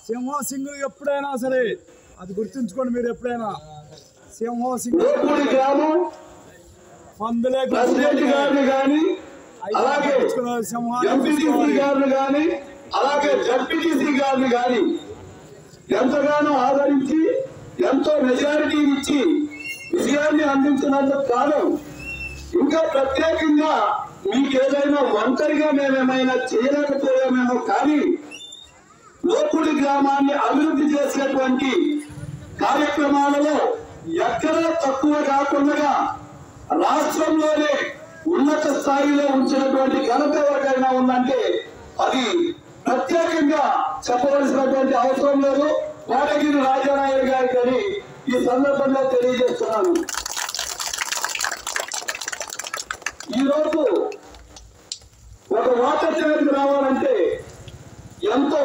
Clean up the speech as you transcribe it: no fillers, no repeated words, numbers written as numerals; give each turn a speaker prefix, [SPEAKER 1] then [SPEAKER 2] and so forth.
[SPEAKER 1] సింహం సింగులు ఎప్పుడైనా సరే అది గుర్తుంచుకోండి మీరు ఎప్పుడైనా సింహం సింగులు పందులే
[SPEAKER 2] అలాగే ఎంపీటీసీ గారిని కానీ అలాగే జడ్పీటీసీ గారిని కానీ ఎంతగానో ఆదరించి ఎంతో మెజారిటీ ఇచ్చి విజయాన్ని అందించినందుకు కాదు ఇంకా ప్రత్యేకంగా మీకు ఏదైనా ఒంటరిగా మేమేమైనా చేయలేకపోయామేమో కానీ లోపుడి గ్రామాన్ని అభివృద్ధి చేసేటువంటి కార్యక్రమాలలో ఎక్కడా తక్కువ కాకుండా రాష్ట్రంలోనే ఉన్నత స్థాయిలో ఉంచినటువంటి ఘనత ఎవరికైనా ఉందంటే అది ప్రత్యేకంగా చెప్పవలసినటువంటి అవసరం లేదు కోటగిరి రాజానాయుడు గారికి అని ఈ సందర్భంగా తెలియజేస్తున్నాను. ఈరోజు ఒక వాటర్ ట్యాంక్ రావాలంటే ఎంతో